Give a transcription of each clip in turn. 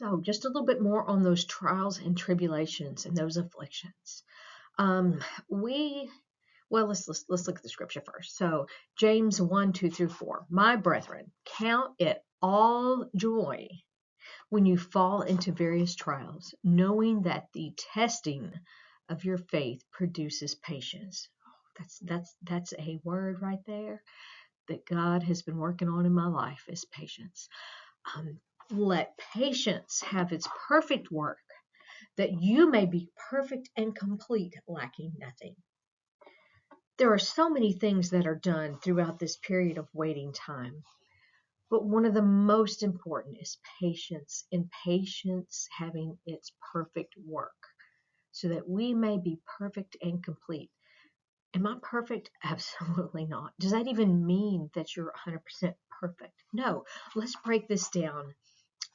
So just a little bit more on those trials and tribulations and those afflictions. Um, we well, let's look at the scripture first. So James 1, 2 through 4. My brethren, count it all joy when you fall into various trials, knowing that the testing of your faith produces patience. That's a word right there that God has been working on in my life is patience. Um, Let patience have its perfect work, that you may be perfect and complete, lacking nothing. There are so many things that are done throughout this period of waiting time, but one of the most important is patience, and patience having its perfect work, so that we may be perfect and complete. Am I perfect? Absolutely not. Does that even mean that you're 100% perfect? No. Let's break this down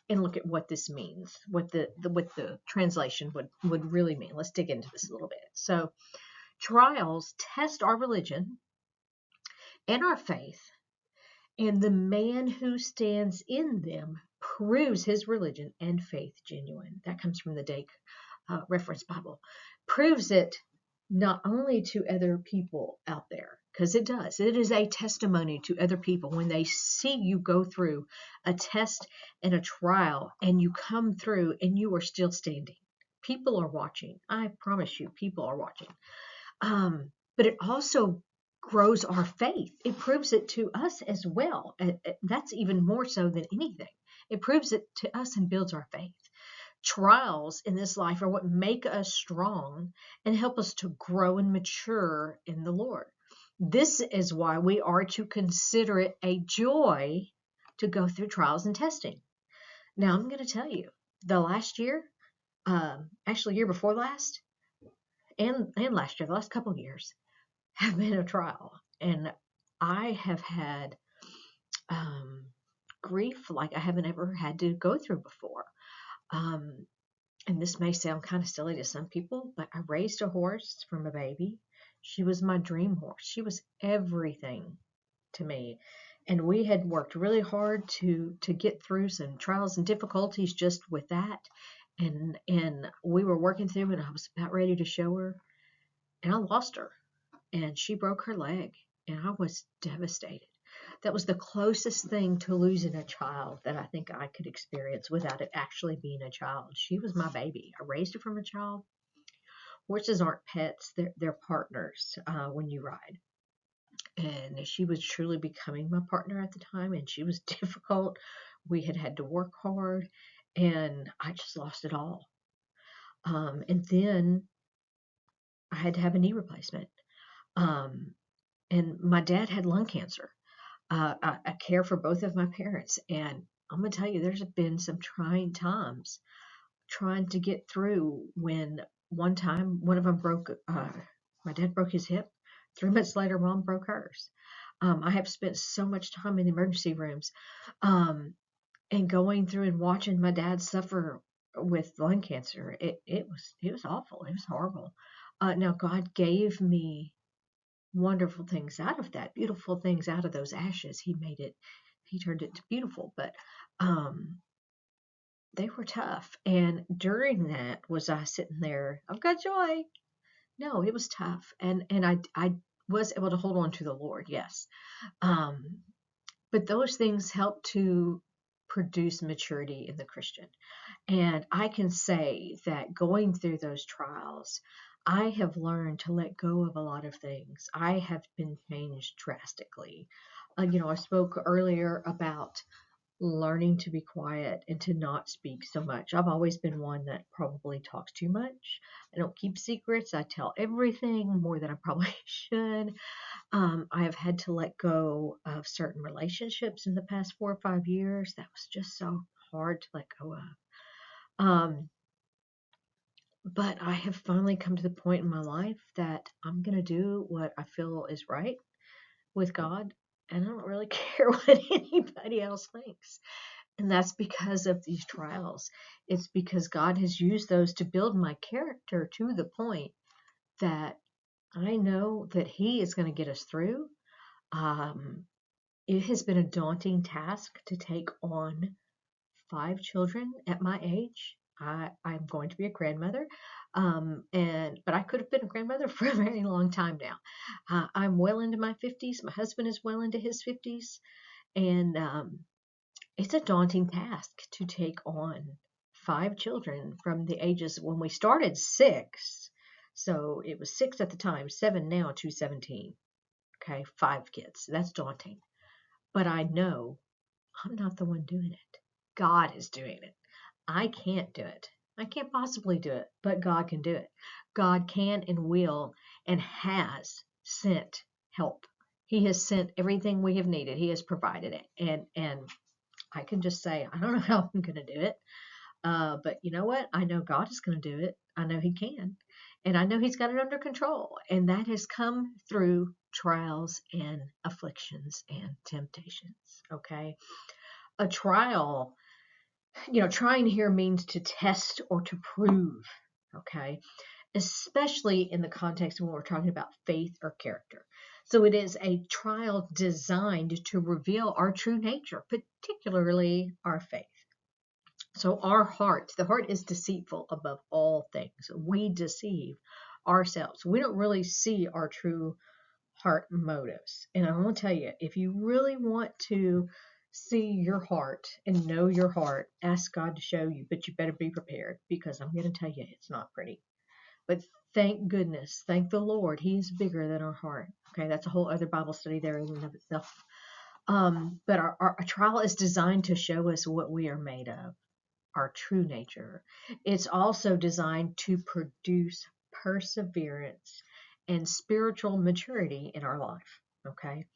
and look at what this means, what the translation would really mean. Let's dig into this a little bit. So, trials test our religion and our faith, and the man who stands in them proves his religion and faith genuine. That comes from the Dake Reference Bible. Proves it not only to other people out there, because it does. It is a testimony to other people when they see you go through a test and a trial and you come through and you are still standing. People are watching. I promise you, people are watching. But it also grows our faith. It proves it to us as well. That's even more so than anything. It proves it to us and builds our faith. Trials in this life are what make us strong and help us to grow and mature in the Lord. This is why we are to consider it a joy to go through trials and testing. Now, I'm going to tell you, the last year, actually year before last, and last year, the last couple of years, have been a trial. And I have had grief like I haven't ever had to go through before. And this may sound kind of silly to some people, but I raised a horse from a baby. She was my dream horse. She was everything to me. And we had worked really hard to get through some trials and difficulties just with that. And we were working through, and I was about ready to show her, and I lost her. And she broke her leg, and I was devastated. That was the closest thing to losing a child that I think I could experience without it actually being a child. She was my baby. I raised her from a child. Horses aren't pets, they're partners when you ride. And she was truly becoming my partner at the time, and she was difficult. We had to work hard, and I just lost it all. And then I had to have a knee replacement. And my dad had lung cancer. I care for both of my parents, and I'm gonna tell you, there's been some trying times trying to get through. When one time one of them broke, my dad broke his hip. 3 months later, mom broke hers. I have spent so much time in the emergency rooms, um, and going through and watching my dad suffer with lung cancer. It was awful. It was horrible. Now God gave me wonderful things out of that, beautiful things out of those ashes. He turned it to beautiful, but um, they were tough. And during that, was I sitting there, I've got joy? No, it was tough. And I was able to hold on to the Lord, yes. Um, but those things help to produce maturity in the Christian. And I can say that going through those trials, I have learned to let go of a lot of things. I have been changed drastically. I spoke earlier about learning to be quiet and to not speak so much. I've always been one that probably talks too much. I don't keep secrets. I tell everything more than I probably should. I have had to let go of certain relationships in the past 4 or 5 years. That was just so hard to let go of. But I have finally come to the point in my life that I'm going to do what I feel is right with God, and I don't really care what anybody else thinks. And that's because of these trials. It's because God has used those to build my character to the point that I know that He is going to get us through. It has been a daunting task to take on 5 children at my age. I'm going to be a grandmother, but I could have been a grandmother for a very long time now. I'm well into my 50s. My husband is well into his 50s, and it's a daunting task to take on 5 children from the ages when we started 6. So it was 6 at the time, 7 now to 17. Okay, 5 kids. That's daunting. But I know I'm not the one doing it. God is doing it. I can't do it. I can't possibly do it, but God can do it. God can and will and has sent help. He has sent everything we have needed. He has provided it. And I can just say, I don't know how I'm going to do it. But you know what? I know God is going to do it. I know He can. And I know He's got it under control. And that has come through trials and afflictions and temptations. Okay. A trial, trying here means to test or to prove. Okay. Especially in the context when we're talking about faith or character. So it is a trial designed to reveal our true nature, particularly our faith. So the heart is deceitful above all things. We deceive ourselves. We don't really see our true heart motives. And I want to tell you, if you really want to see your heart and know your heart, ask God to show you, but you better be prepared, because I'm going to tell you, it's not pretty. But thank goodness, thank the Lord, He is bigger than our heart. Okay, that's a whole other Bible study there in and of itself. But our trial is designed to show us what we are made of, our true nature. It's also designed to produce perseverance and spiritual maturity in our life. Okay.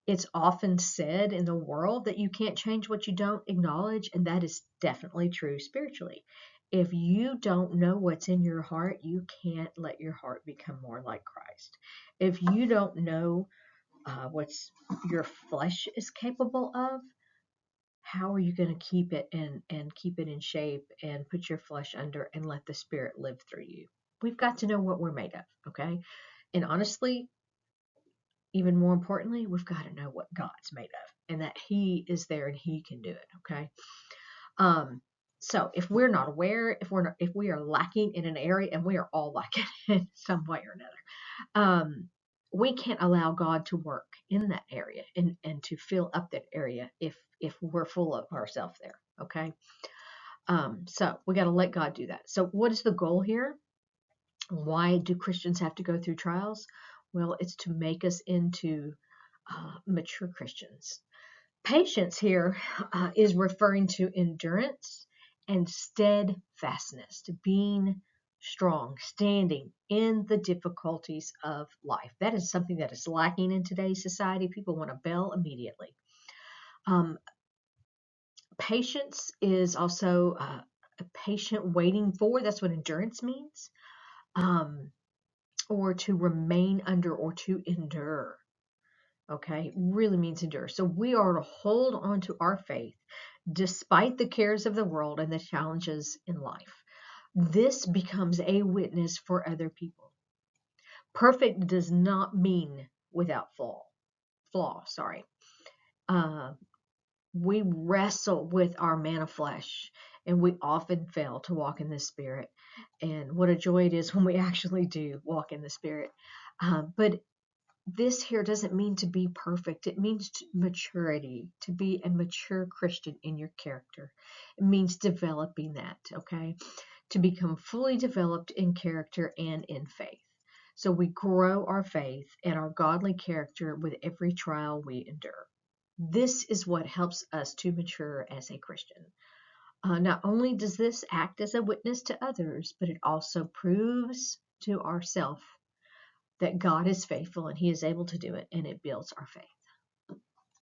It's often said in the world that you can't change what you don't acknowledge, and that is definitely true spiritually. If you don't know what's in your heart, you can't let your heart become more like Christ. If you don't know what's your flesh is capable of, how are you going to keep it and keep it in shape and put your flesh under and let the Spirit live through you? We've got to know what we're made of, okay? And honestly, even more importantly, we've got to know what God's made of, and that He is there and He can do it, okay? So if we're not aware, if we are lacking in an area, and we are all lacking in some way or another, we can't allow God to work in that area and to fill up that area if we're full of ourselves there, okay? So we got to let God do that. So what is the goal here? Why do Christians have to go through trials? Well, it's to make us into mature Christians. Patience here is referring to endurance and steadfastness, to being strong, standing in the difficulties of life. That is something that is lacking in today's society. People want to bail immediately. Patience is also a patient waiting for. That's what endurance means. Or to remain under, or to endure. Okay, really means endure. So we are to hold on to our faith despite the cares of the world and the challenges in life. This becomes a witness for other people. Perfect does not mean without flaw. We wrestle with our man of flesh, and we often fail to walk in the Spirit. And what a joy it is when we actually do walk in the Spirit. But this here doesn't mean to be perfect. It means maturity, to be a mature Christian in your character. It means developing that, okay? To become fully developed in character and in faith. So we grow our faith and our godly character with every trial we endure. This is what helps us to mature as a Christian. Not only does this act as a witness to others, but it also proves to ourselves that God is faithful and He is able to do it, and it builds our faith.